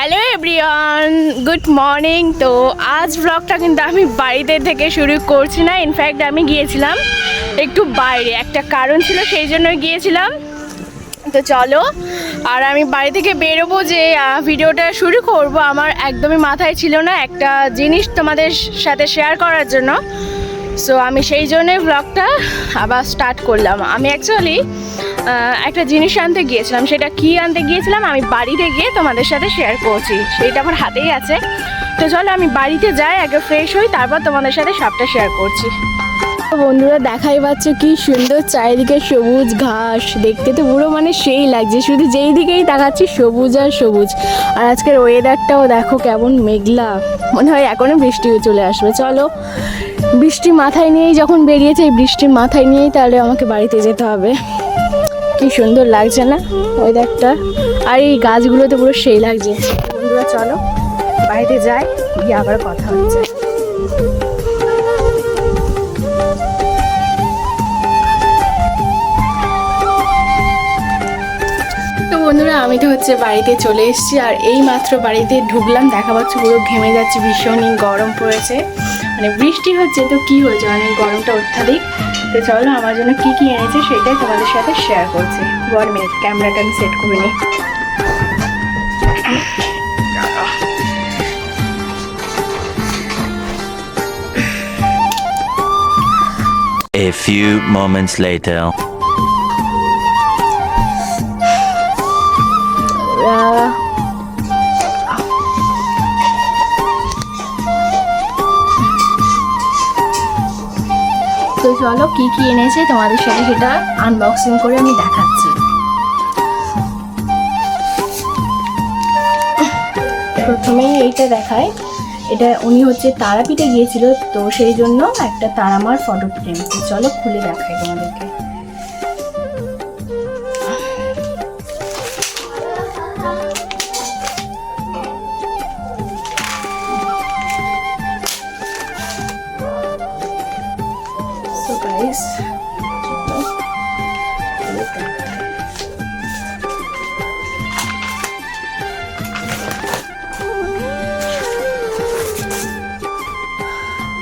Hello everyone, good morning. তো আজ ব্লগটা কিন্তু আমি বাড়িতে থেকে শুরু করছি না। ইনফ্যাক্ট আমি গিয়েছিলাম একটু বাইরে, একটা কারণ ছিল, সেই জন্য গিয়েছিলাম। তো চলো, আর আমি বাড়ি থেকে বেরোবো যে ভিডিওটা শুরু করব, আমার একদমই মাথায় ছিল না একটা জিনিস তোমাদের সাথে শেয়ার করার জন্য। সো আমি সেই জন্যই ব্লগটা আবার স্টার্ট করলাম। আমি অ্যাকচুয়ালি একটা জিনিস আনতে গিয়েছিলাম, সেটা কি আনতে গিয়েছিলাম আমি বাড়িতে গিয়ে তোমাদের সাথে শেয়ার করছি, সেইটা আমার হাতেই আছে। তো চলো আমি বাড়িতে যাই, আগে ফ্রেশ হই, তারপর তোমাদের সাথে সবটা শেয়ার করছি। বন্ধুরা দেখাই পাচ্ছ কি সুন্দর চারিদিকে সবুজ ঘাস, দেখতে তো পুরো মানে সেই লাগছে, শুধু যেই দিকেই তাকাচ্ছি সবুজ আর সবুজ। আর আজকের ওয়েদারটাও দেখো কেমন মেঘলা, মনে হয় এখনই বৃষ্টিও চলে আসবে। চলো, বৃষ্টি মাথায় নিয়েই যখন বেরিয়েছে, এই বৃষ্টির মাথায় নিয়েই তাহলে আমাকে বাড়িতে যেতে হবে। কি সুন্দর লাগছে না ওয়েদারটা, আর এই গাছগুলোতে পুরো সেই লাগছে। বন্ধুরা চলো বাড়িতে যাই, গিয়ে আবার কথা হচ্ছে। তো বন্ধুরা আমি তো বাড়িতে চলে এসেছি, আর এই মাত্র বাড়িতে ঢুকলাম, দেখা পাচ্ছি পুরো ঘেমে যাচ্ছে, ভীষণই গরম পড়েছে, মানে বৃষ্টি হচ্ছে তো কি হয়েছে, মানে গরমটা অত্যাধিক। তো চলো আমার জন্য কি কি এনেছে সেটাই তোমাদের সাথে শেয়ার করছি। 1 মিনিট, ক্যামেরাটা আমি সেট করে নিই। A few moments later. তো চলো কি কি এনেছে তোমাদের সাথে সেটা আনবক্সিং করে আমি দেখাচ্ছি। প্রথমেই এইটা দেখায়, এটা উনি তারাপীঠে গিয়েছিল, তো সেই জন্য একটা তারামার ফটো ফ্রেম। চলো খুলে দেখাই তোমাদেরকে।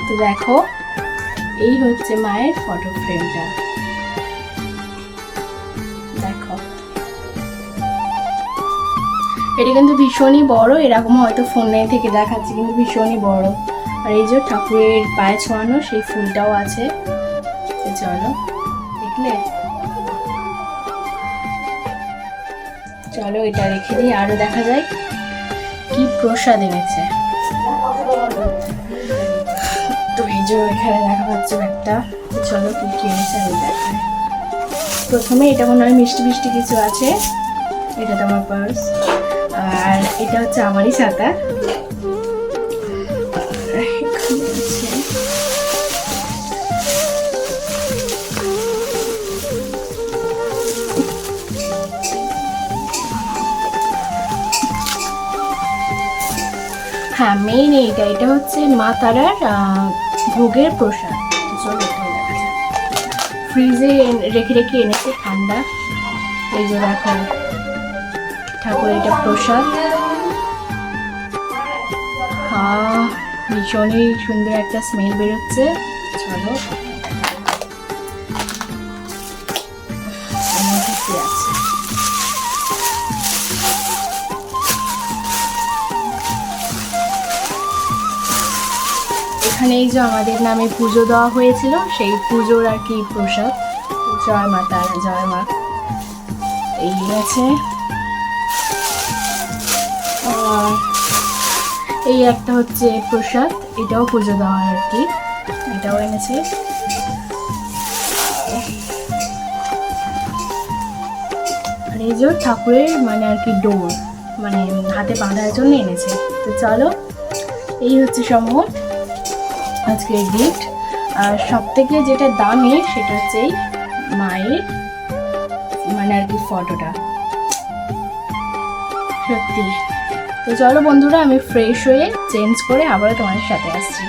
তো দেখো, এই হচ্ছে মায়ের ফটো ফ্রেমটা। দেখো এটা কিন্তু ভীষণই বড়, এরকম হয়তো ফোনে থেকে দেখাচ্ছে কিন্তু ভীষণই বড়। আর এই যে ঠাকুরের পায়ে ছোঁয়ানো সেই ফুলটাও আছে। চলো দেখলে, চলো এটা রেখে দিই, আরো দেখা যায় কি প্রসাদ এনেছে। তো এই যে এখানে দেখা পাচ্ছে একটা, চলো কি কি এনেছে আমি দেখাই। প্রথমে এটা মনে হয় মিষ্টি মিষ্টি কিছু আছে, এটা তো আমার পার্স, আর এটা হচ্ছে আমারই ছাতা। হ্যাঁ মেইন এটা হচ্ছে মা তারার ভোগের প্রসাদ। ফ্রিজে রেখে রেখে এনেছে ঠান্ডা। এই যে দেখো ঠাকুর এটা প্রসাদ, ভীষণই সুন্দর একটা স্মেল বেরোচ্ছে। চলো কি আছে, এখানে এই যে আমাদের নামে পুজো দেওয়া হয়েছিল, সেই পুজোর আর কি প্রসাদ। জয় মা তারা, জয় মা। এই আছে, আর এই একটা হচ্ছে প্রসাদ, এটাও পুজো দেওয়ার আর কি, এটাও এনেছে। আর এই যে ঠাকুরের মানে আর কি ডোর, মানে হাতে বাঁধার জন্য এনেছে। তো চলো এই হচ্ছে সমূহ আজকের গিফট। আর সব থেকে যেটা দামি সেটা হচ্ছে এই মায়ের মানে আর কি ফটোটা, সত্যি। তো চলো বন্ধুরা আমি ফ্রেশ হয়ে চেঞ্জ করে আবারও তোমাদের সাথে আসছি।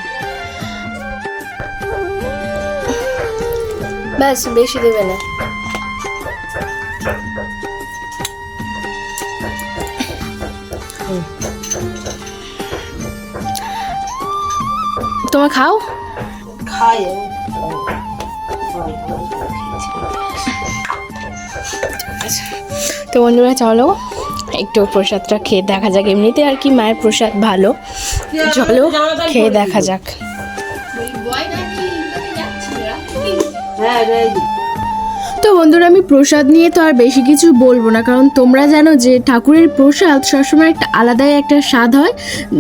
ব্যাস বেশি দেবে না। তোমার খাও। খাই তো বন্ধুরা চলো একটু প্রসাদটা খেয়ে দেখা যাক, এমনিতে আর কি মায়ের প্রসাদ ভালো, চলো খেয়ে দেখা যাক। হ্যাঁ তো বন্ধুরা আমি প্রসাদ নিয়ে তো আর বেশি কিছু বলবো না, কারণ তোমরা জানো যে ঠাকুরের প্রসাদ সবসময় একটা আলাদাই একটা স্বাদ হয়।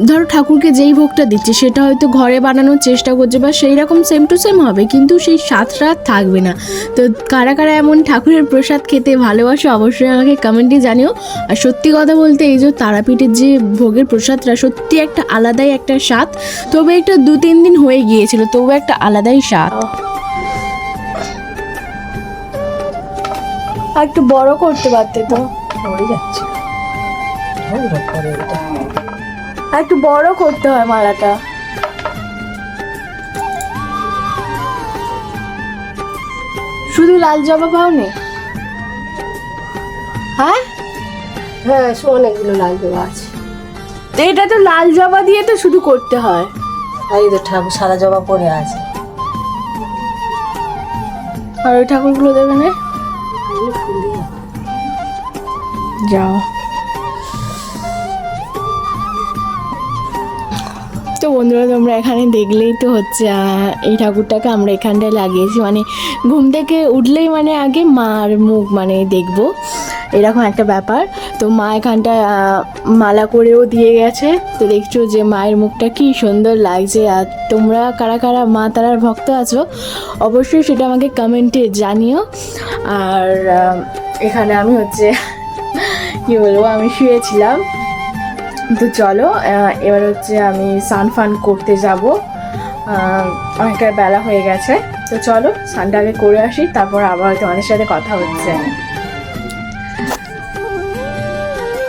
ধরো ঠাকুরকে যেই ভোগটা দিচ্ছে সেটা হয়তো ঘরে বানানোর চেষ্টা করছে বা সেই রকম সেম টু সেম হবে, কিন্তু সেই স্বাদটা থাকবে না। তো কারা কারা এমন ঠাকুরের প্রসাদ খেতে ভালোবাসো অবশ্যই আমাকে কমেন্টে জানিও। আর সত্যি কথা বলতে এই যে তারাপীঠের যে ভোগের প্রসাদটা সত্যি একটা আলাদাই একটা স্বাদ, তবে একটা 2-3 দিন হয়ে গিয়েছিল, তবু একটা আলাদাই স্বাদ। আর একটু বড় করতে পারতে তো, পড়ে যাচ্ছে পরে এটা আর একটু বড় করতে হয় মালাটা। শুধু লাল জবা পাওনি? হ্যাঁ হ্যাঁ অনেকগুলো লাল জবা আছে। তো এটা তো লাল জবা দিয়ে তো শুধু করতে হয়। আর এই তো ঠাকুর সাদা জবা পরে আছে। আর ওই ঠাকুরগুলো দেবে না? যাও। তো বন্ধুরা তোমরা এখানে দেখলেই তো হচ্ছে এই ঠাকুরটাকে আমরা এখানটায় লাগিয়েছি, মানে ঘুম থেকে উঠলেই মানে আগে মার মুখ মানে দেখবো, এরকম একটা ব্যাপার। তো মা এখানটায় মালা করেও দিয়ে গেছে, তো দেখছো যে মায়ের মুখটা কি সুন্দর লাগছে। আর তোমরা কারা কারা মা তারার ভক্ত আছো অবশ্যই সেটা আমাকে কমেন্টে জানিও। আর এখানে আমি হচ্ছে কী বলবো, আমি শুয়েছিলাম। তো চলো এবার হচ্ছে আমি স্নান ফান করতে যাব, অনেকটা বেলা হয়ে গেছে। তো চলো স্নানটা আগে করে আসি, তারপর আবার তোমাদের সাথে কথা হচ্ছে।